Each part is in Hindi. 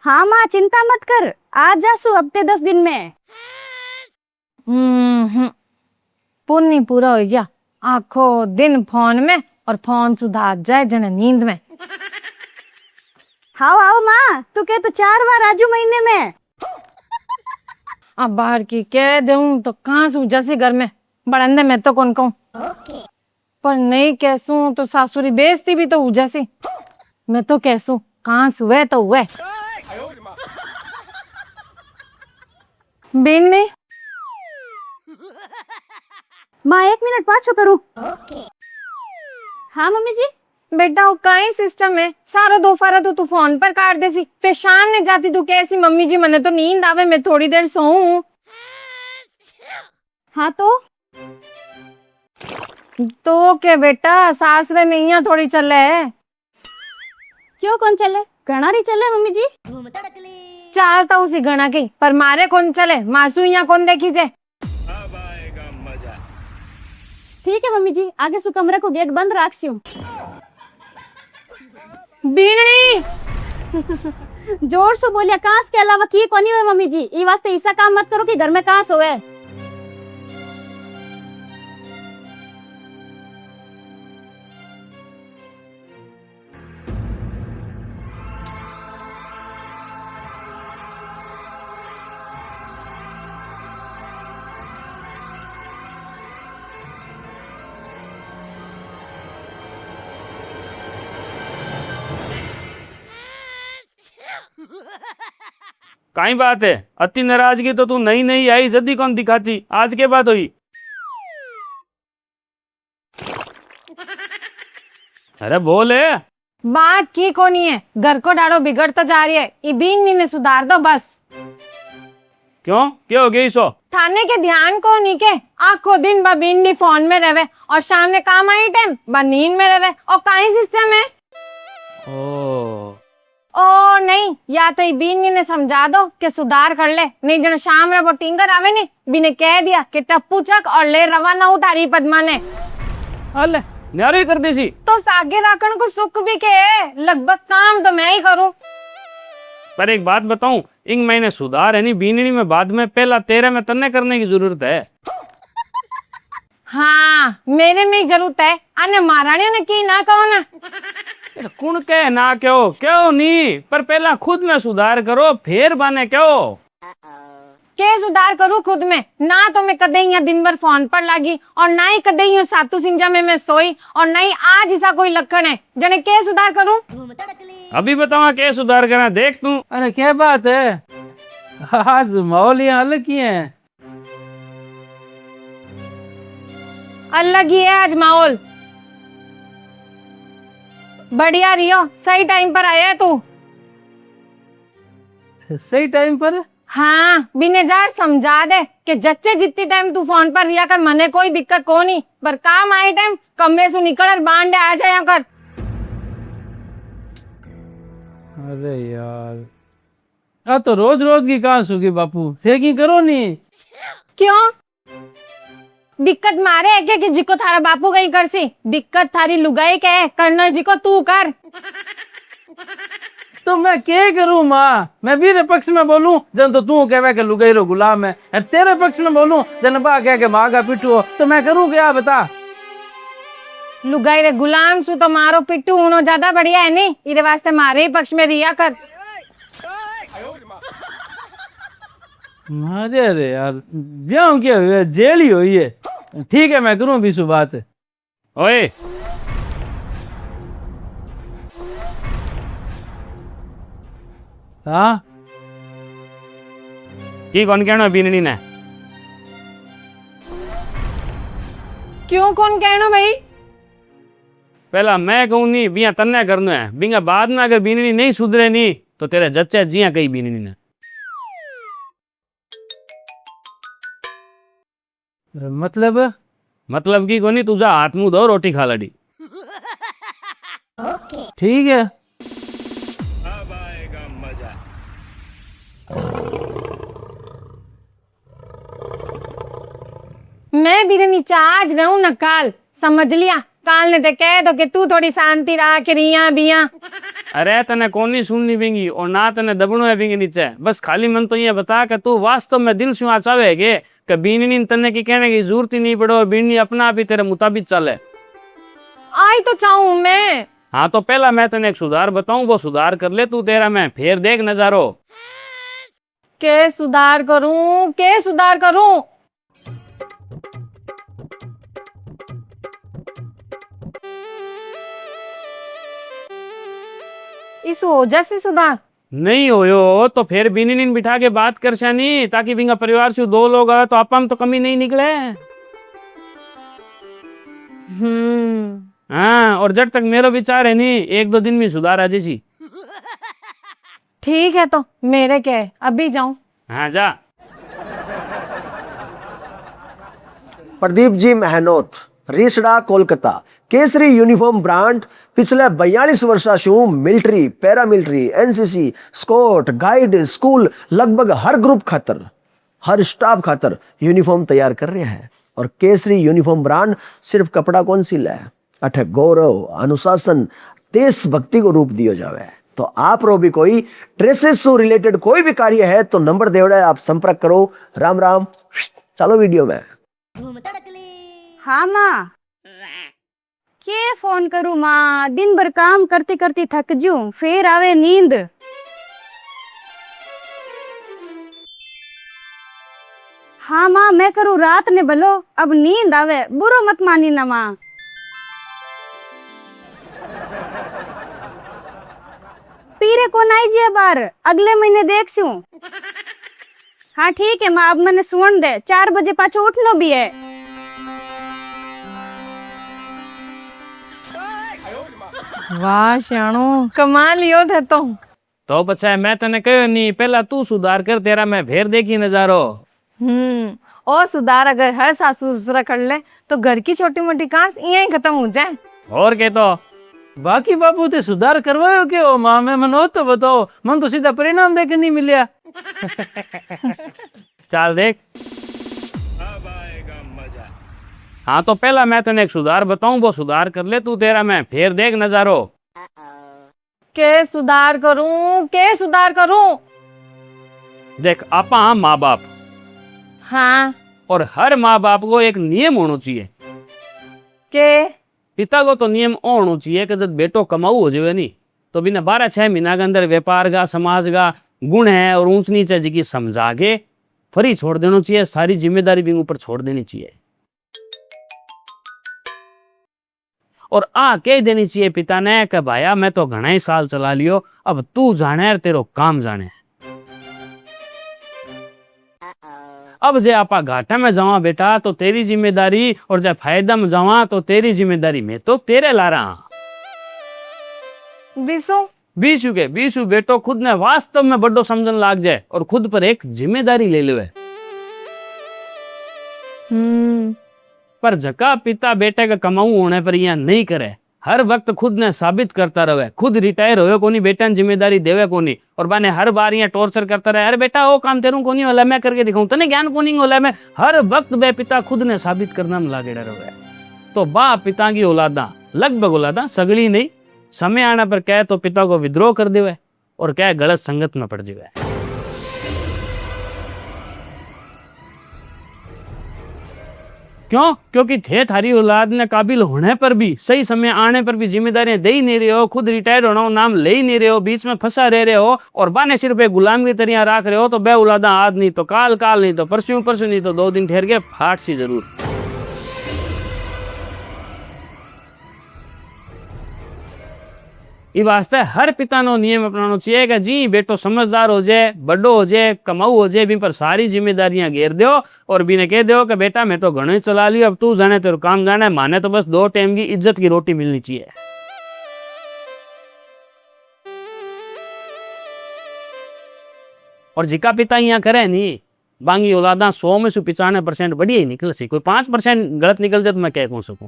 हाँ माँ, चिंता मत कर, आ जासू हफ्ते 10 दिन में। पुण्य पूरा हो गया। आखो दिन फोन में और फोन सुधार जाए जने नींद में। हाओ आओ माँ, तू कह तो 4 बार आजू महीने में। अब बाहर की कह दूं तो कहाँ सू जैसे घर में बरंदे में तो कौन कहूँ। पर नहीं कैसू तो सासुरी बेइज्जती भी तो हो जैसी। मैं तो कैसू कहाँ सुए तो हुए। बिन्नी माँ 1 मिनट पाछो करूँ। हाँ मम्मी जी। बेटा वो कहीं सिस्टम है सारा दोपहर तो तू फोन पर काट देसी, फिर शाम ने जाती तू कैसी मम्मी जी मने तो नींद आवे, मैं थोड़ी देर सोऊं। हाँ तो क्या बेटा सासरे में यहाँ थोड़ी चले है। क्यों कौन चले, घना रही चले मम्मी जी। चालता उसी घना की पर मारे कौन चले, मासू यहाँ कौन देखी जे। ठीक है मम्मी जी, आगे सु कमरे को गेट बंद राखसी हूँ। बीणी जोर से बोलिया, कांस के अलावा की कोनी हुए मम्मी जी। ई वास्ते ऐसा काम मत करो कि घर में कांस होए। काई बात है, अति नाराजगी तो तू नई नई आई जल्दी कौन दिखाती, आज के बात हुई। अरे बोले। बात की कोनी है, घर को डालो बिगड़ तो जा रही है, ये बीनी ने सुधार दो बस। क्यों क्या हो गया इसो? थाने के ध्यान को नहीं के आखो दिन बा बीनी फोन में रहे और शाम ने काम आई टाइम बा नींद में रहे और काई सिस्टम है। ओ नहीं, या तो बीनी ने समझा दो कि सुधार कर ले, नहीं जन शाम रे वो टिंगर आवे नहीं बिने कह दिया कि टप्पू चक और ले रवाना उतारी पद्मा ने। अले न्यारी कर दी सी। तो सागे राखण को सुख भी के लगभग काम तो मैं ही करूं। पर एक बात बताऊं, इंग मैंने सुधार है नहीं बीननी में बाद में पहला तेरे में तन्ने करने की जरूरत है। हाँ मेरे में ही जरूरत है, अने महारानी ने की ना कहो ना। कौन कहे ना क्यों क्यों नहीं, पर पहला खुद में सुधार करो फिर बाने क्यों। के सुधार करूं खुद में, ना तो मैं कदे यहाँ दिन भर फोन पर लगी और ना ही कदे यहाँ सातू सिंजा में मैं सोई और ना ही आज ऐसा कोई लक्षण है जने के सुधार करूं। अभी बतावा क्या सुधार करना देख तू। अरे क्या बात है, आज माहौल यहाँ अलग ही है। अलग ही है आज माहौल। बढ़िया रियो, सही टाइम पर आया है तू। सही टाइम पर? हाँ बिने जार समझा दे कि जच्चे जितनी टाइम तू फोन पर रिया कर, मने कोई दिक्कत को नहीं, पर काम आए टाइम कमरे से निकल और बांधे आ जाया कर। अरे यार आ तो रोज रोज की कहाँ सुगी बापू, फेंकी करो नहीं। क्यों दिक्कत मारे है क्या कि जिको थारा बापू कहीं कर सी, दिक्कत थारी लुगाई के है, करना जिको तू कर। तो मैं क्या करूं माँ, मैं भी पक्ष में बोलूं जन तो तू कहवे के लुगाई रो गुलाम है, और तेरे पक्ष में बोलूं जन बा कह के माँ का पिट्ठू हो, तो मैं करूं क्या बता। लुगाई रे गुलाम सु तो मारो पिट्टू उनो ज्यादा बढ़िया है नहीं, इरे वास्ते मारे ही पक्ष में रिया कर। मारे अरे यार ब्याह क्या हुआ, जेल ही हुई है। ठीक है मैं करूं बीसू बात। ओए हाँ की कौन कहना बीननी ने? क्यों कौन कहना भाई? पहला मैं कहूं नहीं बिया तन्ने करना है, बिंगा बाद में अगर बीननी नहीं सुधरे नहीं तो तेरे जच्चे जिया कही बीननी ने। मतलब की कोनी, तुझा हाथ मुंह धो रोटी खा लड़ी। ठीक है। अब आएगा मजा। मैं भी नीचा आज रहूं न काल, समझ लिया। काल ने तो कह दो कि तू थोड़ी शांति रहा कि रिया बिया। अरे तने कौन सुननी बिंगी और ना तने दबणो है बिंगी नीचे। बस खाली मन तो ये बता कि तू वास्तव में दिल से चाहे कि बीननी तने की कहने की जरूरत ही नहीं पड़ो, बीननी अपना आप ही तेरे मुताबिक चले। आई तो चाहूं मैं। हाँ तो पहला मैं तने एक सुधार बताऊं, वो सुधार कर ले तू तेरा, मैं फिर देख नजारो। के सुधार करूं, के सुधार करूं? इस हो जैसे सुधार नहीं होयो तो फिर बीननी बिठा के बात कर शानी, ताकि बिंगा परिवार से 2 लोग आवे तो आपा में तो कमी नहीं निकले। हाँ, और जब तक मेरा विचार है नहीं 1-2 दिन में सुधार आ जैसी। ठीक है तो मेरे क्या है, अभी जाऊं? हाँ जा। प्रदीप जी मेहनोत, रिसड़ा कोलकाता। केसरी यूनिफॉर्म ब्रांड पिछले 42 वर्षाशु military, paramilitary, NCC, scout, guide, school लगभग हर ग्रुप खातर, हर स्टाफ खातर यूनिफॉर्म तैयार कर रहे हैं। और केसरी यूनिफॉर्म ब्रांड सिर्फ कपड़ा कौन सी है, अठे गौरव, अनुशासन, देशभक्ति को रूप दियो जावे। तो आप रो भी कोई ड्रेसेस से रिलेटेड कोई भी कार्य है तो नंबर देवड़ा है, आप संपर्क करो। राम राम। चलो वीडियो में। हाँ माँ, के फोन करूँ माँ, दिन भर काम करती करती थक जूं, फिर आवे नींद। हाँ माँ मैं करूँ रात ने भलो, अब नींद आवे, बुरो मत मानी ना माँ। पीरे कौन आई जी बार, अगले महीने देख सूं। हाँ ठीक है माँ, अब मैंने सुन दे, 4 बजे पाछो उठनो भी है। वाह श्याणो, कमाल लियो थे तो पछा मैं तने कहो नहीं, पहला तू सुधार कर, तेरा मैं फिर देखी नजारो। और सुधार अगर हर सासू ससुरा कर ले तो घर की छोटी मोटी कांस यहीं खत्म हो जाए। और के तो बाकी बापू ते सुधार करवायो के हो माँ, मैं मनो तो बताओ, मन तो सीधा परिणाम देके नहीं मिलिया। चल देख। हाँ तो पहला मैं तने एक सुधार बताऊं, वो सुधार कर ले तू तेरा, मैं फिर देख नजारो। के सुधार करूं, के सुधार करूं? देख आपा हाँ माँ बाप, हाँ, और हर माँ बाप को एक नियम होना चाहिए। के पिता को तो नियम होना चाहिए कि जब बेटो कमाऊ हो जाए नहीं तो बिना 12-6 महीना के अंदर व्यापार का, समाज का गुण है और ऊंच नीच जी की समझा के फ्री छोड़ देना चाहिए, सारी जिम्मेदारी भी ऊपर छोड़ देनी चाहिए। और कह देनी चाहिए पिता ने कि भाया मैं तो घना ही साल चला लियो, अब तू जाने और तेरो काम जाने। अब जे आपा घाटा में जावा बेटा तो तेरी जिम्मेदारी, और जब फायदा में जावा तो तेरी जिम्मेदारी, मैं तो तेरे ला रहा। बीसू बेटो खुद ने वास्तव में बड़ो समझन लाग जाए और खुद पर एक जिम्मेदारी ले ले। पर जका पिता बेटे का कमाऊ होने पर यह नहीं करे, हर वक्त खुद ने साबित करता रहे, खुद रिटायर होए कोनी, बेटा ने जिम्मेदारी देवे कोनी, और बाने हर बार यहाँ टॉर्चर करता रहे, अरे बेटा वो काम तेरू कोनी होला, मैं करके दिखाऊं, तने ज्ञान कोनी होला, मैं हर वक्त बे पिता खुद ने साबित करना में लागेड़ा रहे। तो बाप पिता की औलादा, लगभग औलादा सगड़ी नहीं, समय आने पर कहे तो पिता को विद्रोह कर देवे और कहे गलत संगत में पड़ जावे। क्यों? क्योंकि थे थारी औलाद ने काबिल होने पर भी, सही समय आने पर भी जिम्मेदारियां दे ही नहीं रहे हो, खुद रिटायर होना हो, नाम ले ही नहीं रहे हो, बीच में फंसा रह रहे हो और बाने सिर्फ एक गुलाम की तरह रख रहे हो, तो बे औलादा आज नहीं तो काल, काल नहीं तो परसों, परसों नहीं तो 2 दिन ठहर के फाट सी जरूर। इस वास्ते हर पिता नो नियम अपनाना चाहिए कि जी बेटो समझदार हो जाए, बड़ो हो जाए, कमाऊ हो जाए, भी पर सारी जिम्मेदारियां घेर दो और भी कह दो कि बेटा मैं तो घणो ही चला लियो, अब तू जाने तेरे काम जाने, माने तो बस 2 टाइम की इज्जत की रोटी मिलनी चाहिए। और जिका पिता यहाँ करे नहीं, बांगी औलादा 100 में से 95% बढ़िया ही निकल सी, कोई 5% गलत निकल जाए तो मैं क्या कह सकूं।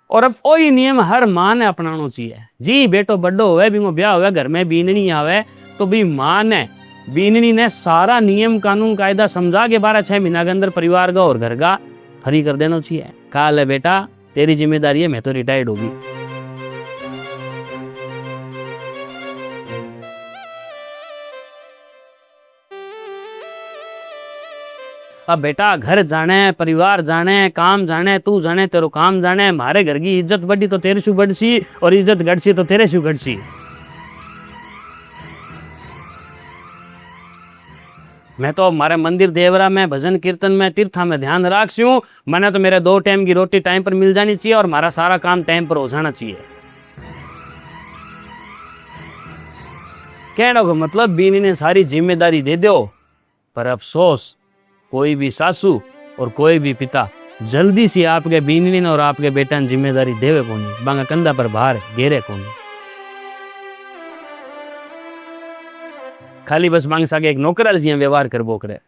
और अब वही नियम हर माँ ने अपनाना चाहिए। जी बेटो बड्डो होवे, बिंगो ब्याह होवे, घर में बीननी आवे तो भी माँ ने, बीननी ने सारा नियम कानून कायदा समझा के 12-6 महीना के अंदर परिवार का और घर का फ्री कर देना चाहिए। काल है बेटा तेरी जिम्मेदारी है, मैं तो रिटायर्ड होगी। अब बेटा घर जाने, परिवार जाने, काम जाने, तू जाने, तेरो काम जाने, मारे घर की इज्जत बढ़ी तो तेरे शू बढ़सी और इज्जत घटसी तो तेरे शू घटसी। मैं तो मारे मंदिर देवरा में, भजन कीर्तन में, तीर्था में ध्यान राखसी हूँ। मैंने तो मेरे 2 टाइम की रोटी टाइम पर मिल जानी चाहिए और हमारा सारा काम टाइम पर हो जाना चाहिए। कहने को मतलब बीनी ने सारी जिम्मेदारी दे दो, पर अफसोस कोई भी सासू और कोई भी पिता जल्दी से आपके बीनी और आपके बेटा ने जिम्मेदारी देवे कोनी, बांगा कंधा पर भार घेरे कोनी। खाली बस मांग सके एक नौकराल जी व्यवहार करबो करे।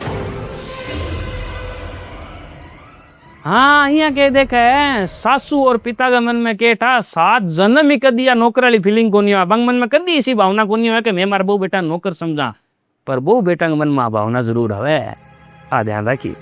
हाँ यहाँ के देखे है, सासू और पिता के मन में केठा 7 जन्म ही कदी या नौकराली फीलिंग कोनी हो। बंग मन में कदी ऐसी भावना कोनी हो कि मैं मार बहु बेटा नौकर समझा, पर बहु बेटा के मन में भावना जरूर हवे। आ ध्यान रखी।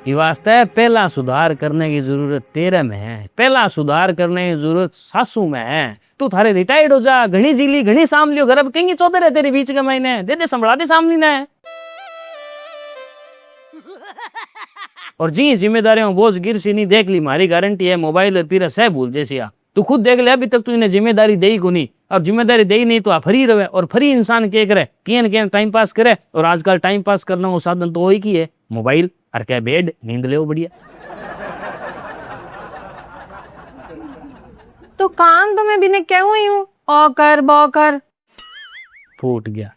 ये वास्ते पहला सुधार करने की जरूरत तेरे में है, पहला सुधार करने की जरूरत सासू में है। तू थारे रिटायर्ड हो जा, घनी जीली घनी साम लियो, घर कहीं चौधर है तेरे बीच के महीने, दे दे संभला दे सामने ने। और जी जिम्मेदारियों बोझ गिर सी नहीं, देख ली मारी गारंटी है, मोबाइल और पीरा सह भूल जैसी आ। तू खुद देख ले, अभी तक तू इन्हें जिम्मेदारी दे ही को नहीं, और जिम्मेदारी दे ही नहीं तो आ फ्री रहे। और फ्री इंसान क्या करे, किन टाइम पास करे, और आजकल टाइम पास करना वो साधन तो वही की है, मोबाइल और क्या बेड, नींद ले बढ़िया। तो काम तो मैं बिना कहूँ ही हूँ, ओ कर बो कर। फूट गया।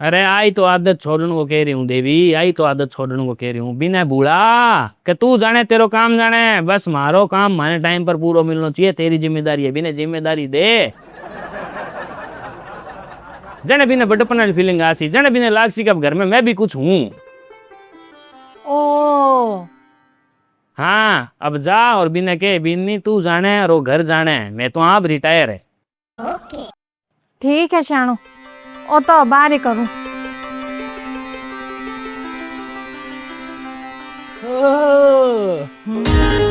अरे आई तो आदत छोड़ने को कह रही हूँ देवी, आई तो आदत छोड़ने को कह रही हूँ। बिना बूढ़ा कि तू जाने तेरो काम जाने, बस मारो काम माने टाइम पर पूरा मिलना चाहिए, तेरी जिम्मेदारी है। बिना जिम्मेदारी दे जने बिना बड़पन वाली फीलिंग आसी, जने बिना लागसी कब घर में मैं भी कुछ हूँ। ओ हाँ अब जा, और बिना के बिन्नी तू जाने और वो घर जाने, मैं तो आप रिटायर है। ठीक है श्याणो, ओ तो बाहर ही करूँ। ओह